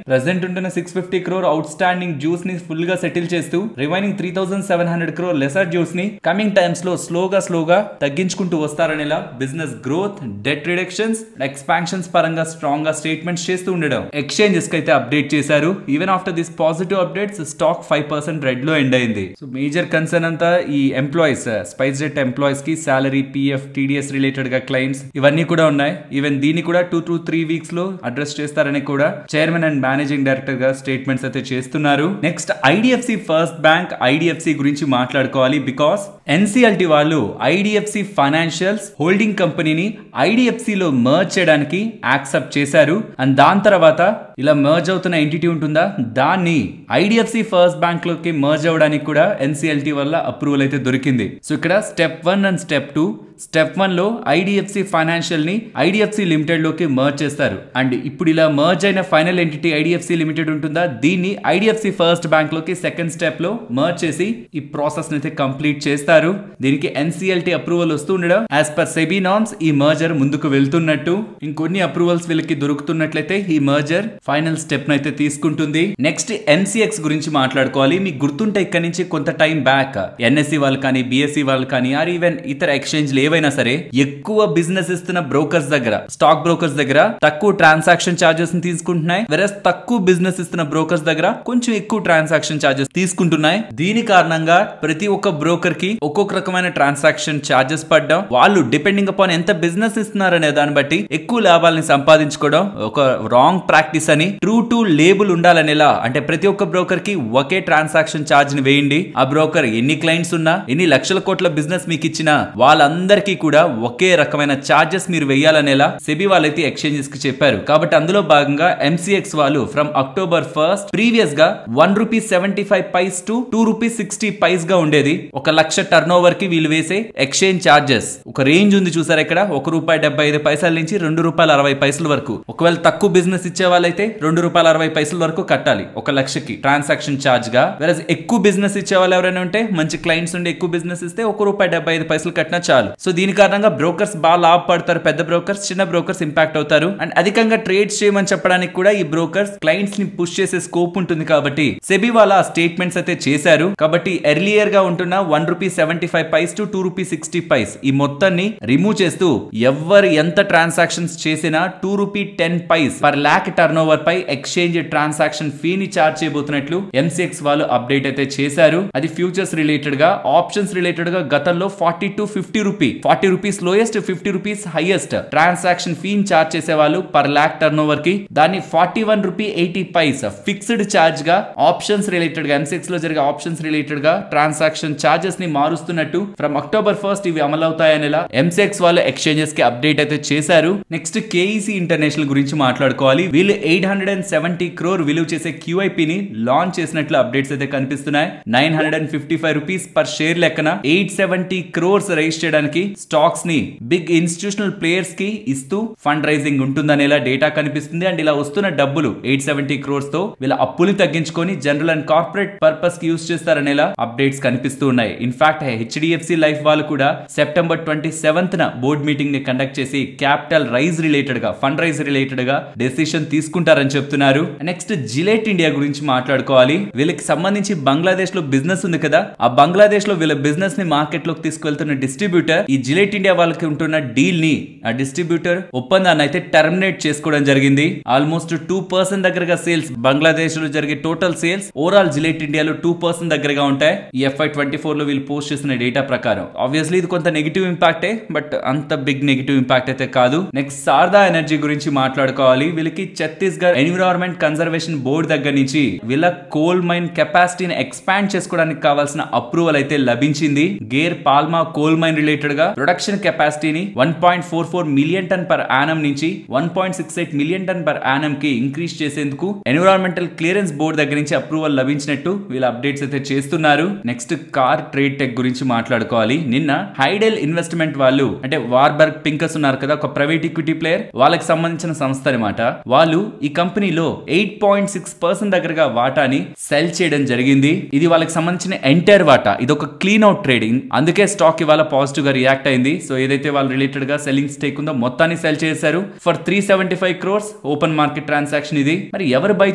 ప్రెసెంట్ ఉంటున్న 650 crore అవుట్ స్టాండింగ్ డ్యూస్ ని ఫుల్ గా సెటిల్ చేస్తూ రిమైనింగ్ 3700 crore లెసర్ డ్యూస్ ని కమింగ్ టైమ్స్ లో స్లోగా తగ్గించుకుంటూ వస్తారనేలా business growth, debt reductions, expansions పరంగా స్ట్రాంగ్ గా స్టేట్మెంట్స్ చేస్తూ ఉండడం ఎక్స్చేంజెస్ కి అయితే అప్డేట్ చేశారు. Even after this positive updates stock 5% red లో ఎండ్ అయింది. సో మేజర్ కన్సర్న్ అంతా ఈ ఎంప్లాయీస్, స్పైస్ జెట్ ఎంప్లాయీస్ కి సాలరీ, పిఎఫ్, టీడీఎస్ రిలేటెడ్ గా క్లెయిమ్స్ ఇవన్నీ కూడా ఉన్నాయి. ఈవెన్ దీన్ని కూడా 2 to 3 weeks లో అడ్రస్ చేస్తారని కూడా చైర్మన్ అండ్ మేనేజింగ్ డైరెక్టర్ గా స్టేట్మెంట్స్ అయితే చేస్తున్నారు. Next IDFC first bank, IDFC గురించి మాట్లాడుకోవాలి. బికాస్ ఎన్సిఎల్టీ వాళ్ళు ఐడిఎఫ్సి ఫైనాన్షియల్స్ హోల్డింగ్ కంపెనీని ఐడిఎఫ్సి లో మర్జ్ చేయడానికి యాక్సెప్ట్ చేశారు. అండ్ దాని తర్వాత ఇలా మర్జ్ అవుతున్న ఎంటిటీ ఉంటుందా దాన్ని ఐడిఎఫ్సి ఫస్ట్ బ్యాంక్ లోకి మర్జ్ అవడానికి కూడా ఎన్సిఎల్టీ వల్ల అప్రూవల్ అయితే దొరికింది. సో ఇక్కడ స్టెప్ 1 అండ్ స్టెప్ 2. స్టెప్ 1 లో ఐడిఎఫ్సి ఫైనాన్షియల్ ని ఐడిఎఫ్సి లిమిటెడ్ లోకి మర్జ్ చేస్తారు. అండ్ ఇప్పుడు ఇలా మర్జ్ అయిన ఫైనల్ ఎంటిటీ ఐడిఎఫ్సి లిమిటెడ్ ఉంటుందా దీన్ని ఐడిఎఫ్సి ఫస్ట్ బ్యాంక్ లోకి సెకండ్ స్టెప్ లో మర్జ్ చేసి ఈ ప్రాసెస్ అయితే కంప్లీట్ చేస్తారు. దీనికి ఎన్సిఎల్టీ అప్రూవల్ వస్తూ ఉండడం, యాజ్ పర్ సెబీ నార్మ్స్ ఈ మర్జర్ ముందుకు వెళ్తున్నట్టు, ఇంకొన్ని అప్రూవల్స్ వీళ్ళకి దొరుకుతున్నట్లయితే ఈ మర్జర్ ఫైనల్ స్టెప్ అయితే తీసుకుంటుంది. నెక్స్ట్ ఎంసీఎక్స్ గురించి మాట్లాడుకోవాలి. మీకు గుర్తుంటే ఇక్కడ నుంచి కొంత టైం బ్యాక్ ఎన్ఎస్సి వాళ్ళు కానీ, బిఎస్సి వాళ్ళు కానీ, ఆర్ ఈవెన్ ఇతర ఎక్స్చేంజ్ ఏవైనా సరే ఎక్కువ బిజినెస్ ఇస్తున్న బ్రోకర్స్ దగ్గర, స్టాక్ బ్రోకర్స్ దగ్గర తక్కువ ట్రాన్సాక్షన్ చార్జెస్ ని తీసుకుంటున్నాయి. వెరస్ తక్కువ బిజినెస్ ఇస్తున్న బ్రోకర్స్ దగ్గర కొంచెం ఎక్కువ ట్రాన్సాక్షన్ చార్జెస్ తీసుకుంటున్నాయి. దీని కారణంగా ప్రతి ఒక్క బ్రోకర్ కి ఒక్కొక్క రకమైన ట్రాన్సాక్షన్ చార్జెస్ పడ్డం, వాళ్ళు డిపెండింగ్ అపాన్ ఎంత బిజినెస్ ఇస్తున్నారనే దాన్ని బట్టి ఎక్కువ లాభాలని సంపాదించుకోవడం ఒక రాంగ్ ప్రాక్టీస్ అని ట్రూ టు లేబుల్ ఉండాలనేలా, అంటే ప్రతి ఒక్క బ్రోకర్ కి ఒకే ట్రాన్సాక్షన్ చార్జ్ ని వేయండి. ఆ బ్రోకర్ ఎన్ని క్లయింట్స్ ఉన్నా, ఎన్ని లక్షల కోట్ల బిజినెస్ మీకు ఇచ్చినా వాళ్ళందరికీ కూడా ఒకే రకమైన చార్జెస్ మీరు వేయాలనేలా సెబీ వాళ్ళైతే ఎక్స్చేంజెస్ కి చెప్పారు. కాబట్టి అందులో భాగంగా ఎంసీఎక్స్ వాళ్ళు ఫ్రమ్ October 1st ప్రీవియస్ గా ₹1.75 to ₹2.60 గా ఉండేది. 1,00,000 టర్న్ ఓవర్ కి వీళ్ళు వేసే ఎక్స్చేంజ్ చార్జెస్ ఒక రేంజ్ ఉంది చూసారు. ఇక్కడ ₹1.75 నుంచి ₹2.60 వరకు. ఒకవేళ తక్కువ బిజినెస్ ఇచ్చే వాళ్ళైతే ₹2.60 వరకు కట్టాలి 1,00,000కి ట్రాన్సాక్షన్ చార్జ్ గా. వేరే ఎక్కువ బిజినెస్ ఇచ్చే వాళ్ళు ఎవరైనా ఉంటే, మంచి క్లయింట్స్ ఉండి ఎక్కువ బిజినెస్ ఇస్తే ₹1.75 కట్టినా చాలు. సో దీని కారణంగా బ్రోకర్స్ బాగా లాభపడతారు. పెద్ద బ్రోకర్స్, చిన్న బ్రోకర్స్ ఇంపాక్ట్ అవుతారు. అండ్ అధికంగా ట్రేడ్స్ చేయమని చెప్పడానికి కూడా ఈ బ్రోకర్స్ క్లయింట్స్ ని పుష్ చేసే స్కోప్ ఉంటుంది. కాబట్టి సెబీ వాళ్ళ స్టేట్మెంట్స్ అయితే చేశారు. కాబట్టి ఎర్లియర్ గా ఉంటున్న ₹1.75 to ₹2.60 ఈ మొత్తాన్ని రిమూవ్ చేస్తూ ఎవరు ఎంత ట్రాన్సాక్షన్స్ చేసినా ₹2.10 per lakh టర్న్ ఓవర్ పై ఎక్స్చేంజ్ ట్రాన్సాక్షన్ ఫీని చార్జ్ చేయబోతున్నట్లు ఎంసీఎక్స్ వాళ్ళు అప్డేట్ అయితే చేశారు. అది ఫ్యూచర్స్ రిలేటెడ్ గా, ఆప్షన్స్ రిలేటెడ్ గా గతంలో ₹40 to ₹50, ₹40 lowest, ₹50 highest transaction fee charge చేసే వాళ్ళు పర్ లాక్ టర్న్ ఓవర్ కి దాన్ని ₹41.80 ఫిక్స్డ్ చార్జ్ గా ఆప్షన్స్ రిలేటెడ్ గా, ఎంసీఎక్స్ లో జరిగే ఆప్షన్స్ రిలేటెడ్ గా ట్రాన్సాక్షన్ చార్జెస్ ని మారుస్తున్నట్టు ఫ్రమ్ October 1st ఇవి అమలవుతాయనేలా ఎంసీఎక్స్ వాళ్ళు ఎక్స్చేంజెస్ కి అప్డేట్ అయితే చేశారు. నెక్స్ట్ కేఈసీ ఇంటర్నేషనల్ గురించి మాట్లాడుకోవాలి. వీళ్ళు 870 crore విలువ చేసే క్యూఐపీ ని లాంచ్ చేసినట్లు అప్డేట్స్ అయితే కనిపిస్తున్నాయి. ₹955 పర్ షేర్ లెక్కన 870 crores రైజ్ చేయడానికి స్టాక్స్ ని బిగ్ ఇన్స్టిట్యూషనల్ ప్లేయర్స్ కి ఇస్తూ ఫండ్ రైజింగ్ ఉంటుందనేలా డేటా కనిపిస్తుంది. అండ్ ఇలా వస్తున్న డబ్బులు 870 crores తో వీళ్ళ అప్పులు తగ్గించుకొని జనరల్ అండ్ కార్పొరేట్ పర్పస్ కి యూజ్ చేస్తారనేలా అప్డేట్స్ కనిపిస్తూ ఉన్నాయి. ఇన్ఫాక్ట్ హెచ్డిఎఫ్సి లైఫ్ వాళ్ళు కూడా September 27th బోర్డ్ మీటింగ్ ని కండక్ట్ చేసి క్యాపిటల్ రైజ్ రిలేటెడ్ గా, ఫండ్ రైజ్ రిలేటెడ్ గా డెసిషన్ తీసుకుంటారు ఇస్తారని చెప్తున్నారు. నెక్స్ట్ జిలెట్ ఇండియా గురించి మాట్లాడుకోవాలి. వీళ్ళకి సంబంధించి బంగ్లాదేశ్ లో బిజినెస్ ఉంది కదా, ఆ బంగ్లాదేశ్ లో వీళ్ళ బిజినెస్ ని మార్కెట్ లోకి తీసుకెళ్తున్న డిస్ట్రిబ్యూటర్ ఈ జిలెట్ ఇండియా వాళ్ళకి ఉంటున్న డీల్ ని ఆ డిస్ట్రిబ్యూటర్ ఒప్పందాన్ని అయితే టర్మినేట్ చేసుకోవడం జరిగింది. ఆల్మోస్ట్ 2% దగ్గరగా సేల్స్ బంగ్లాదేశ్ లో జరిగే టోటల్ సేల్స్ ఓవరాల్ జిలెట్ ఇండియాలో 2% దగ్గరగా ఉంటాయి. ఈ FY24 లో వీళ్ళు పోస్ట్ చేసిన డేటా ప్రకారం. ఆబ్వియస్లీ ఇది కొంత నెగిటివ్ ఇంపాక్టే, బట్ అంత బిగ్ నెగిటివ్ ఇంపాక్ట్ అయితే కాదు. నెక్స్ట్ శారదా ఎనర్జీ గురించి మాట్లాడుకోవాలి. వీళ్ళకి ఛత్తీస్గఢ్ ఎన్విరాన్మెంట్ కన్జర్వేషన్ బోర్డు దగ్గర నుంచి వీళ్ళ కోల్ మైన్ కెపాసిటీని ఎక్స్పాండ్ చేసుకోవడానికి కావాల్సిన అప్రూవల్ అయితే లభించింది. గేర్ పాల్మా కోల్ మైన్ రిలేటెడ్ గా ప్రొడక్షన్ కెపాసిటీని 1.44 మిలియన్ టన్ పర్ యానం నుంచి 1.68 మిలియన్ టన్ పర్ యానం కి ఇంక్రీజ్ చేసేందుకు ఎన్విరాన్మెంటల్ క్లియరెన్స్ బోర్డు దగ్గర నుంచి అప్రూవల్ లభించినట్టు వీళ్ళు అప్డేట్స్ అయితే చేస్తున్నారు. నెక్స్ట్ కార్ ట్రేడ్ టెక్ గురించి మాట్లాడుకోవాలి. నిన్న హైడెల్ ఇన్వెస్ట్మెంట్ వాళ్ళు అంటే వార్బర్గ్ పింకస్ ఉన్నారు కదా, ఒక ప్రైవేట్ ఈక్విటీ ప్లేయర్, వాళ్ళకి సంబంధించిన సంస్థ అనమాట. వాళ్ళు ఈ కంపెనీలో 8.6% దగ్గరగా వాటాని సెల్ చేయడం జరిగింది. ఇది వాళ్ళకి సంబంధించిన ఎంటైర్ వాటా. ఇది ఒక క్లీన్ అవుట్ ట్రేడింగ్, అందుకే స్టాక్ ఇవాళ పాజిటివ్ గా రియాక్ట్ అయింది. సో ఏదైతే వాళ్ళు రిలేటెడ్ గా సెల్లింగ్ స్టేక్ ఉందో మొత్తాన్ని సెల్ చేశారు for 375 crores open market transaction ఇది. మరి ఎవరు బై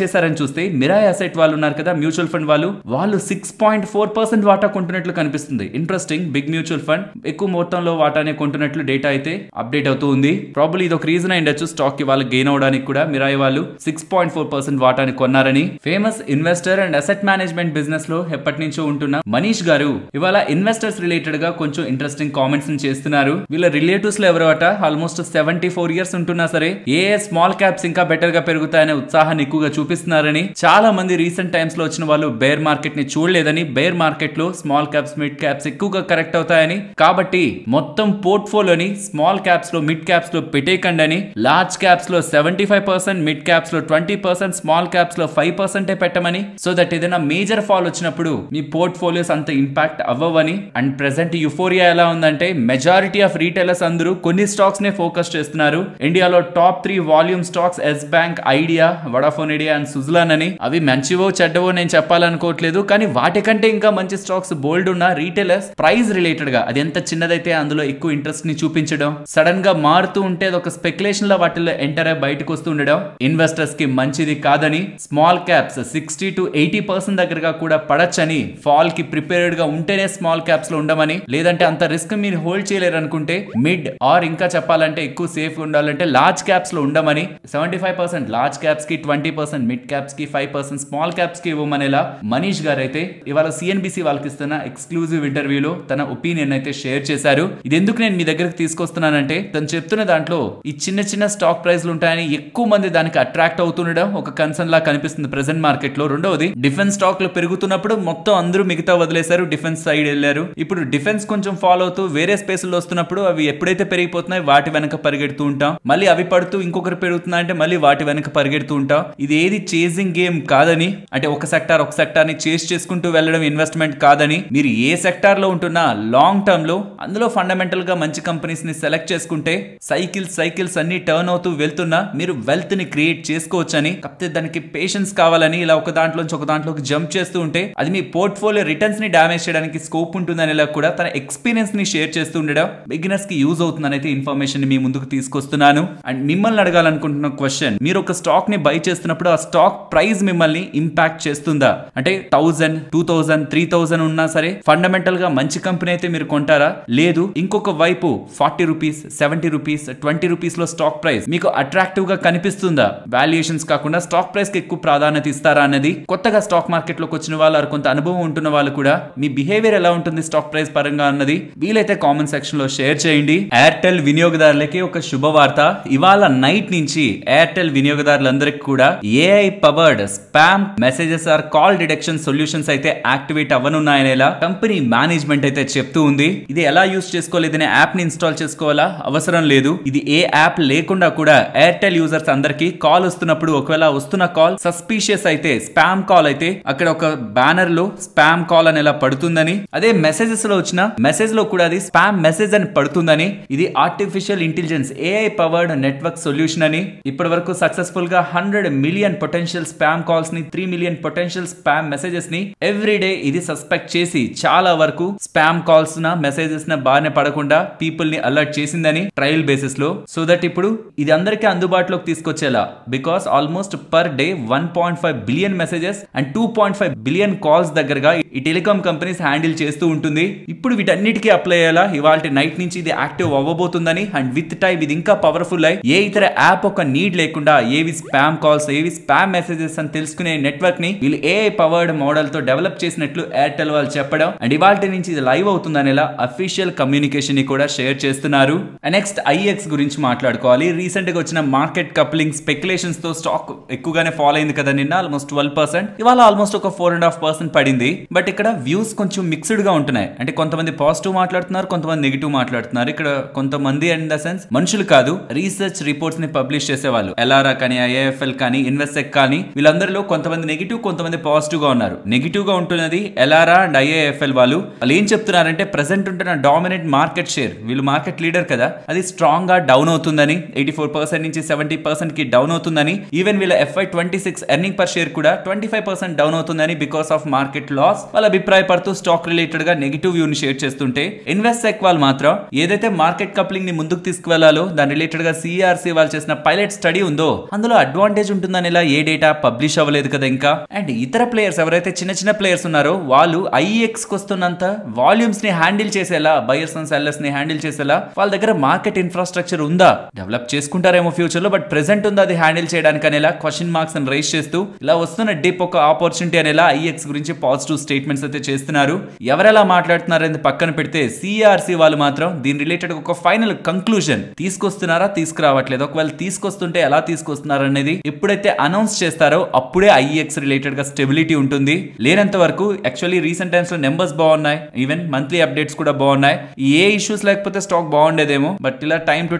చేశారని చూస్తే మిరాయ్ అసెట్ వాళ్ళు ఉన్నారు కదా, మ్యూచువల్ ఫండ్ వాళ్ళు 6.4% వాటా కొంటున్నట్లు కనిపిస్తుంది. ఇంట్రెస్టింగ్, బిగ్ మ్యూచువల్ ఫండ్ ఎక్కువ మొత్తంలో వాటానే కొంటున్నట్లు డేటా అయితే అప్డేట్ అవుతూ ఉంది. ప్రాబబ్లీ ఇది ఒక రీజన్ అయి ఉండొచ్చు స్టాక్ ఇవాళ గెయిన్ అవడానికి కూడా. మిరాయ్ వాళ్ళు 6.4% వాటాని కొన్నారని. Famous investor and asset management business లో ఎప్పటి నుంచో ఉంటున్న మనీష్ గారు ఇవాళ ఇన్వెస్టర్స్ రిలేటెడ్ గా కొంచెం ఇంట్రెస్టింగ్ కామెంట్స్ చేస్తున్నారు. వీళ్ళ రిలేటివ్స్ లో ఎవరు అట ఆల్మోస్ట్ 74 years ఉంటున్నా సరే ఏ స్మాల్ క్యాప్స్ ఇంకా బెటర్ గా పెరుగుతాయనే ఉత్సాహాన్ని ఎక్కువగా చూపిస్తున్నారని, చాలా మంది రీసెంట్ టైమ్స్ లో వచ్చిన వాళ్ళు బేర్ మార్కెట్ ని చూడలేదని, బేర్ మార్కెట్ లో స్మాల్ క్యాప్స్ మిడ్ క్యాప్స్ ఎక్కువగా కరెక్ట్ అవుతాయని, కాబట్టి మొత్తం పోర్ట్ఫోలియోని స్మాల్ క్యాప్స్ లో మిడ్ క్యాప్స్ లో పెట్టేయకండి అని, లార్జ్ క్యాప్స్ లో 75%, మిడ్ క్యాప్స్ లో 20%, స్మాల్ క్యాప్స్ లో 5% పెట్టమని, సో దట్ ఏదైనా మేజర్ ఫాల్ వచ్చినప్పుడు మీ పోర్ట్ఫోలియోస్ అంత ఇంపాక్ట్ అవ్వవని. అండ్ ప్రెసెంట్ యూఫోరియా ఎలా ఉందంటే మెజారిటీ ఆఫ్ రీటైలర్స్ అందరూ కొన్ని స్టాక్స్ నే ఫోకస్ చేస్తున్నారు. ఇండియాలో top 3 volume stocks Yes bank, Idea, Vodafone Idea and Suzlon అని. అవి మంచివో చెడ్డవో నేను చెప్పాలనుకోవట్లేదు, కానీ వాటికంటే ఇంకా మంచి స్టాక్స్ బోల్డ్ ఉన్న రీటైలర్స్ ప్రైస్ రిలేటెడ్ గా అది ఎంత చిన్నదైతే అందులో ఎక్కువ ఇంట్రెస్ట్ ని చూపించడం, సడన్ గా మారుతూ ఉంటే అది ఒక స్పెక్యులేషన్ లో వాటిల్లో ఎంటర్ అయి బయటకు వస్తూ ఉండడం ఇన్వెస్టర్స్ కి మంచిది కాదని, స్మాల్ క్యాప్స్ 60 to 80% దగ్గరగా కూడా పడచ్చని, ఫాల్ కి ప్రిపేర్డ్ గా ఉంటేనే స్మాల్ క్యాప్స్ లో ఉండమని, లేదంటే అంత రిస్క్ మీరు హోల్డ్ చేయలేరు అనుకుంటే మిడ్ ఆర్ ఇంకా చెప్పాలంటే ఎక్కువ సేఫ్ ఉండాలంటే లార్జ్ క్యాప్స్ లో ఉండమని, 75% లార్జ్ క్యాప్స్ కి 20%, మిడ్ క్యాప్స్ కి 5%, స్మాల్ క్యాప్స్ కి ఇవ్వమనేలా మనీష్ గారు అయితే ఇవాళ CNBC వాళ్ళకి ఇస్తున్న ఎక్స్క్లూజివ్ ఇంటర్వ్యూలో తన ఒపీనియన్ అయితే షేర్ చేశారు. ఇది ఎందుకు నేను మీ దగ్గరకు తీసుకొస్తున్నానంటే తను చెప్తున్న దాంట్లో ఈ చిన్న చిన్న స్టాక్ ప్రైస్లు ఉంటాయని ఎక్కువ మంది దానికి అట్రాక్ట్ అవుతుండడం ఒక కన్సర్న్ లా కనిపిస్తుంది ప్రెసెంట్ మార్కెట్ లో. రెండవది డిఫెన్స్ స్టాక్ లో పెరుగుతున్నప్పుడు మొత్తం అందరూ మిగతా వదిలేశారు, డిఫెన్స్ సైడ్ వెళ్ళారు. ఇప్పుడు డిఫెన్స్ కొంచెం ఫాలో అవుతూ వేరే స్పేస్ లో వస్తున్నప్పుడు అవి ఎప్పుడైతే పెరిగిపోతున్నాయి వాటి వెనక పరిగెడుతూ ఉంటాం, మళ్ళీ అవి పడుతూ ఇంకొకరు పెరుగుతున్నా అంటే మళ్ళీ వాటి వెనక పరిగెడుతూ ఉంటాం. ఇది ఏది చేసింగ్ గేమ్ కాదని, అంటే ఒక సెక్టార్ ని చేస్ చేసుకుంటూ వెళ్ళడం ఇన్వెస్ట్మెంట్ కాదని, మీరు ఏ సెక్టార్ లో ఉంటున్నా లాంగ్ టర్మ్ లో అందులో ఫండమెంటల్ గా మంచి కంపెనీస్ ని సెలెక్ట్ చేసుకుంటే సైకిల్స్ అన్ని టర్న్ అవుతూ వెళ్తున్నా మీరు వెల్త్ ని క్రియేట్ చేసుకోవచ్చని, కాకపోతే దానికి పేషెన్స్ కావాలని, ఇలా ఒక దాంట్లోంచి ఒక దాంట్లోకి జంప్ చేస్తూ ఉంటే అది మీ పోర్ట్ఫోలియో రిటర్న్స్ ని డామేజ్ చేయడానికి స్కోప్ ఉంటుందని ఇలా కూడా తన ఎక్స్పీరియన్స్ ని షేర్ చేస్తూ ఉండడం బిగినర్స్ కి యూజ్ అవుతుందని అయితే ఇన్ఫర్మేషన్ మీ ముందుకు తీసుకొస్తున్నాను. అండ్ మిమ్మల్ని అడగాలనుకుంటున్న క్వశ్చన్, మీరు ఒక స్టాక్ ని బై చేస్తున్నప్పుడు ఆ స్టాక్ ప్రైస్ మిమ్మల్ని ఇంపాక్ట్ చేస్తుందా? అంటే 1000, 2000, 3000 ఉన్నా సరే ఫండమెంటల్ గా మంచి కంపెనీ అయితే మీరు కొంటారా? లేదు ఇంకొక వైపు 40 రూపీస్, 70 రూపీస్, 20 రూపీస్ లో స్టాక్ ప్రైస్ మీకు అట్రాక్టివ్ గా కనిపిస్తుందా? వాల్యుయేషన్స్ కాకుండా స్టాక్ ప్రైస్ కి ఎక్కువ ప్రాధాన్యత ఇస్తారా అనేది, కొత్తగా స్టాక్ మార్కెట్ లోకి వచ్చిన వాళ్ళు కొంత అనుభవం ఉంటున్న వాళ్ళు కూడా మీ బిహేవియర్ ఎలా ఉంటుంది స్టాక్ ప్రైస్ పరంగా అన్నది వీలైతే కామెంట్ సెక్షన్ లో షేర్ చేయండి. ఎయిర్టెల్ వినియోగదారులకి ఒక శుభవార్త, ఇవాళ నైట్ నుంచి ఎయిర్టెల్ వినియోగదారులందరికీ కూడా AI powered spam messages or call detection solutions అయితే యాక్టివేట్ అవ్వనున్నాయనేలా కంపెనీ మేనేజ్మెంట్ అయితే చెప్తూ ఉంది. ఇది ఎలా యూజ్ చేసుకోవాలి, ఇదే యాప్ ని ఇన్స్టాల్ చేసుకోవాలా అవసరం లేదు. ఇది ఏ యాప్ లేకుండా కూడా ఎయిర్టెల్ యూజర్స్ అందరికి కాల్ వస్తున్నప్పుడు ఒకవేళ వస్తున్న కాల్ సస్పీషియస్ అయితే, స్పామ్ కాల్ అయితే అక్కడ ఒక బ్యానర్ లో స్పామ్ కాల్ అని ఎలా పడుతుందని, అదే మెసేజెస్ లో వచ్చిన మెసేజ్ లో కూడా అది స్పామ్ మెసేజ్ అని పడుతుందని, ఇది artificial intelligence AI powered network solution అని, ఇప్పటి వరకు సక్సెస్ఫుల్ గా 100 మిలియన్ పొటెన్షియల్ స్పామ్ కాల్స్ ని, 3 మిలియన్ పొటెన్షియల్ స్పామ్ మెసేజెస్ ని ఎవ్రీడే ఇది సస్పెక్ట్ చేసి చాలా వరకు స్పామ్ కాల్స్ మెసేజెస్ బాగానే పడకుండా పీపుల్ ని అలర్ట్ చేసిందని ట్రయల్ బేసిస్ లో. సో దట్ ఇప్పుడు ఇది అందరికీ అందుబాటులోకి తీసుకొచ్చేలా because almost per day 1.5 billion messages and 2.5 billion calls దగ్గరగా ఈ టెలికాం కంపెనీస్ హ్యాండిల్ చేస్తూ ఉంటుంది. ఇప్పుడు వీటన్నిటికీ అప్లై అయ్యేలా ఇవాళ నైట్ నుంచి ఇది యాక్టివ్ అవ్వబోతుందని అండ్ విత్ టైం ఇది ఇంకా పవర్ఫుల్ అయి ఏ ఇతర యాప్ ఒక నీడ్ లేకుండా ఏవి స్పామ్ కాల్స్ ఏవి స్పామ్ మెసేజెస్ అని తెలుసుకునే నెట్వర్క్ ని వీళ్ళు ఏఐ పవర్డ్ మోడల్ తో డెవలప్ చేసినట్లు ఎయిర్టెల్ వాళ్ళు చెప్పడం అండ్ ఇవాళ నుంచి ఇది లైవ్ అవుతుందనేలా అఫీషియల్ కమ్యూనికేషన్ ని కూడా షేర్ చేస్తున్నారు. నెక్స్ట్ ఐఎక్స్ గురించి మాట్లాడుకోవాలి. రీసెంట్ గా వచ్చిన మార్కెట్ కప్లింగ్ స్పెక్యులేషన్స్ తో స్టాక్ ఎక్కువగానే ఫాలో అయింది కదా నిన్న, ఆల్మోస్ట్ 12%. ఇవాళ ఆల్మోస్ట్ ఒక 4.5% పడింది. బట్ ఇక్కడ వ్యూస్ కొంచెం మిక్స్డ్ గా ఉంటున్నాయి. అంటే కొంతమంది పాజిటివ్ మాట్లాడుతున్నారు, కొంతమంది నెగిటివ్ మాట్లాడుతున్నారు. ఇక్కడ కొంతమంది ఇన్ ద సెన్స్ మనుషులు కాదు, రీసెర్చ్ రిపోర్ట్స్ ని పబ్లిష్ చేసేవాళ్ళు ఎల్ఆర్ఆ కానీ ఐఏఎఫ్ఎల్ కానీ ఇన్వెస్టెక్ కానీ వీళ్ళందరిలో కొంతమంది నెగిటివ్ కొంతమంది పాజిటివ్ గా ఉన్నారు. నెగిటివ్ గా ఉంటున్నది ఎల్ఆర్ఆ అండ్ ఐఏఎఫ్ఎల్ వాళ్ళు ఏం చెప్తున్నారంటే ప్రెసెంట్ ఉంటున్న డామినెంట్ మార్కెట్ షేర్, వీళ్ళు మార్కెట్ లీడర్ కదా, అది స్ట్రాంగ్ గా డౌన్ అవుతుందని, 84% నుంచి 70% కి డౌన్ అవుతుందని, ఈవెన్ వీళ్ళ FY26 ఎర్నింగ్ పర్ షేర్ కూడా 25% డౌన్ అవుతుందని బికాస్ ఆఫ్ మార్కెట్ లాస్ వాళ్ళు అభిప్రాయపడుతూ స్టాక్ రిలేటెడ్ గా నెగిటివ్ వ్యూ ని షేర్ చేస్తుంటే, ఇన్వెస్టెక్ వాళ్ళు మాత్రం ఏదైతే మార్కెట్ కప్లింగ్ ని ముందుకు తీసుకువెళ్లాలో దాని రిలేటెడ్ గా సిఆర్సి వాళ్ళు చేసిన పైలట్ స్టడీ ఉందో అందులో అడ్వాంటేజ్ ఉంటుందని ఇలా ఏ డేటా పబ్లిష్ అవ్వలేదు కదా ఇంకా. అండ్ ఇతర ప్లేయర్స్ ఎవరైతే చిన్న చిన్న ప్లేయర్స్ ఉన్నారో వాళ్ళు ఐఎక్స్ కి వస్తున్నంత వాల్యూమ్స్ ని హ్యాండిల్ చేసేలా, బయర్స్ అండ్ సెల్లర్స్ ని హ్యాండిల్ చేసేలా వాళ్ళ దగ్గర మార్కెట్ ఇన్ఫ్రాస్ట్రక్చర్ ఉందా, డెవలప్ చేసుకుంటారేమో ఫ్యూచర్ లో, బట్ ప్రెసెంట్ ఉందా అది హ్యాండిల్ చేయడానికి అనేలా క్వశ్చన్ మార్క్స్ అని రైజ్ చేస్తూ ఇలా వస్తున్న డిప్ ఒక ఆపర్చునిటీ అనేలా ఐఎక్స్ గురించి పాజిటివ్ స్టేట్మెంట్స్ అయితే చేస్తున్నారు. ఎవరెలా మాట్లాడుతున్నారని పక్కన పెడితే సిఆర్సి వాళ్ళు మాత్రం దీని రిలేటెడ్ ఒక ఫైనల్ కంక్లూజన్ తీసుకొస్తున్నారా తీసుకురావట్లేదు, ఒకవేళ తీసుకొస్తుంటే ఎలా తీసుకొస్తున్నారు అనేది ఎప్పుడైతే అనౌన్స్ చేస్తారో అప్పుడే ఐఎక్స్ రిలేటెడ్ గా స్టెబిలిటీ ఉంటుంది. లేనంత వరకు యాక్చువల్లీ రీసెంట్ టైమ్స్ లో నెంబర్స్ బాగున్నాయి, ఈవెన్ మంత్లీ అప్డేట్స్ కూడా బాగున్నాయి, ఏ ఇష్యూస్ లేకపోతే స్టాక్ బాగుండేదేమో. బట్ ఇలా time to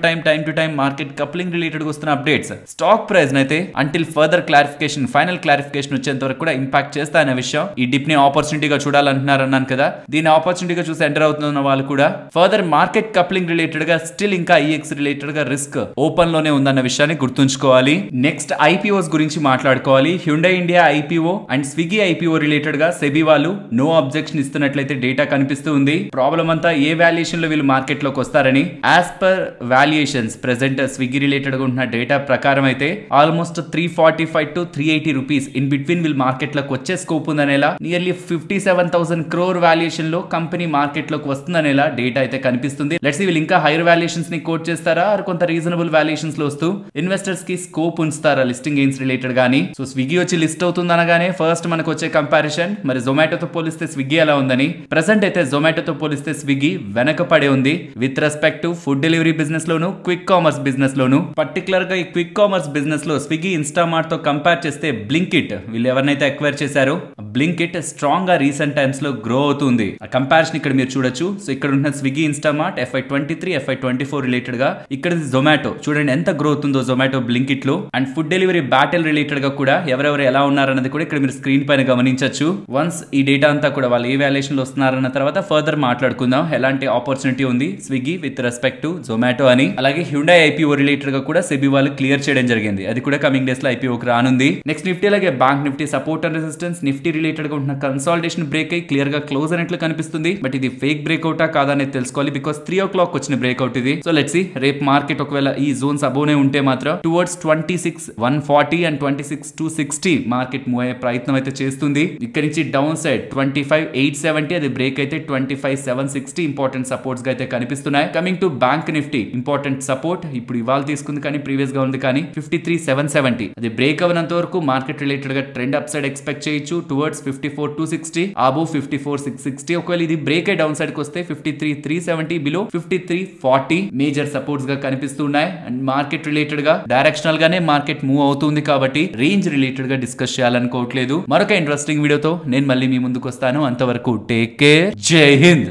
time market coupling related వస్తున్న అప్డేట్స్ స్టాక్ ప్రైస్ అయితే until further clarification, final clarification వచ్చేంత వరకు కూడా ఇంపాక్ట్ చేస్తాయనే విషయం. ఈ డిప్ ని ఆపర్చునిటీగా చూడాలంటున్నారు అన్నాను కదా, దీని ఆపర్చునిటీగా చూసి ఎంటర్ అవుతున్న వాళ్ళు కూడా ఫర్దర్ మార్కెట్ కప్లింగ్ రిలేటెడ్ గా స్టిల్ ఇంకా ఐఎక్స్ రిలేటెడ్ గా రిస్క్ ఓపెన్ లోనే ఉందన్న విషయాన్ని గుర్తుంచుకోవాలి. నెక్స్ట్ ఐపీఓస్ గురించి మాట్లాడుకోవాలి. Hyundai India IPO and Swiggy IPO related గా సెబీ వాళ్ళు నో అబ్జెక్షన్ ఇస్తున్నట్లయితే డేటా కనిపిస్తూ ఉంది. ప్రాబ్లం అంతా ఏ వాల్యుయేషన్ లో వీళ్ళు మార్కెట్ లోకి వస్తారని. As per valuations present Swiggy related గా ఉన్న డేటా ప్రకారం అయితే almost 345 to 380 rupees in between వీళ్ళు మార్కెట్ లోకి వచ్చే స్కోప్ ఉందనేలా, నియర్లీ 57,000 crore వాల్యుయేషన్ లో కంపెనీ మార్కెట్ లోకి వస్తుందనేలా డేటా అయితే కనిపిస్తుంది. లెట్స్ వీళ్ళు ఇంకా హైయర్ వాల్యుయేషన్స్ ని కోట్ చేస్తారా, కొంత రీజనబుల్ వాల్యుయేషన్స్ లో వస్తూ ఇన్వెస్టర్స్ కి స్కోప్ ఉంచుతారా లిస్టింగ్ గెయిన్స్ రిలేటెడ్ గానీ. సో స్విగ్గీ వచ్చి లిస్ట్ అవుతుంది అనగానే ఫస్ట్ మనకు వచ్చే కంపారిజన్ మరి జొమాటోతో పోలిస్తే స్విగ్గీ ఎలా ఉందని. ప్రెసెంట్ అయితే జొమాటోతో పోలిస్తే స్విగ్గీ వెనకపడే ఉంది with respect to food delivery business loan, quick commerce business loan. Particular గా ఈ క్విక్ కామర్స్ బిజినెస్ లో స్విగ్గీ ఇన్స్టామార్ట్ తో కంపేర్ చేస్తే బ్లింకిట్ వీళ్ళు ఎవరినైతే అక్వైర్ చేశారో బ్లింకిట్ స్ట్రాంగ్ గా రీసెంట్ టైమ్స్ లో గ్రో అవుతుంది. ఆ కంపారిజన్ ఇక్కడ మీరు చూడొచ్చు. సో ఇక్కడ ఉన్న Swiggy Instamart FY23 FY24 related గా, ఇక్కడ జొమాటో చూడండి ఎంత గ్రోత్ ఉందో జొమాటో బ్లింకిట్ లో. And food delivery battle related గా కూడా ఎవరెవరు ఎలా ఉన్నారన్నది కూడా ఇక్కడ మీరు స్క్రీన్ పైన గమనించవచ్చు. వన్స్ ఈ డేటా అంతా కూడా వాళ్ళు ఏ వాల్యుయేషన్ లో వస్తున్నారన్న తర్వాత ఫర్దర్ మాట్లాడుకుందాం ఎలాంటి ఆపర్చునిటీ ఉంది Swiggy with respect to Zomato అని. అలాగే హ్యుండై ఐపీఓ రిలేటెడ్ గా కూడా సెబీ వాళ్ళు క్లియర్ చేయడం జరిగింది, అది కూడా కమింగ్ డేస్ లో ఐపీఓకి రానుంది. నెక్స్ట్ నిఫ్టీ అలాగే bank Nifty support and resistance. Nifty related గా ఉన్న కన్సాలిడేషన్ బ్రేక్ అయి క్లియర్ గా క్లోజ్ అయినట్లు కనిపిస్తుంది. బట్ ఇది ఫేక్ బ్రేక్అవుటా కాదా అనేది తెలుసుకోవాలి, బికాస్ 3 o'clock వచ్చిన బ్రేక్అవుట్ ఇది. సో లెట్స్ సీ రేపు మార్కెట్ ఒకవేళ ఈ జోన్స్ అబోనే ఉంటే మాత్రం టువర్డ్స్ 26,140 అండ్ 26,260 మార్కెట్ మూవ్ అయ్యే ప్రయత్నం అయితే చేస్తుంది. ఇక్కడ నుంచి డౌన్ సైడ్ 25,870 అది బ్రేక్ అయితే 25,760 ఇంపార్టెంట్ సపోర్ట్స్ గా అయితే కనిపిస్తున్నాయి. Coming to bank Nifty important support ఇప్పుడు ఇవాళ తీసుకుంది కానీ ప్రీవియస్ గా ఉంది కానీ 53,770 అది బ్రేక్ అవనంత వరకు మార్కెట్ రిలేటెడ్ గా ట్రెండ్ అప్ సైడ్ ఎక్స్పెక్ట్ చేయొచ్చు టువర్డ్స్ 54,260 అబో 54,660. ఒకవేళ ఇది బ్రేక్ అయి డౌన్ సైడ్ కి వస్తే 53,370 బిలో 53,40 మేజర్ సపోర్ట్స్ గా కనిపిస్తున్నాయి. అండ్ మార్కెట్ రిలేటెడ్ గా డైరెక్షనల్ గానే మార్కెట్ మూవ్ అవుతుంది కాబట్టి రేంజ్ రిలేటెడ్ గా డిస్కస్ చేయాలనుకోవట్లేదు. మరొక ఇంట్రెస్టింగ్ వీడియోతో నేను మళ్ళీ మీ ముందుకు వస్తాను. అంతవరకు టేక్ కేర్, జై హింద్.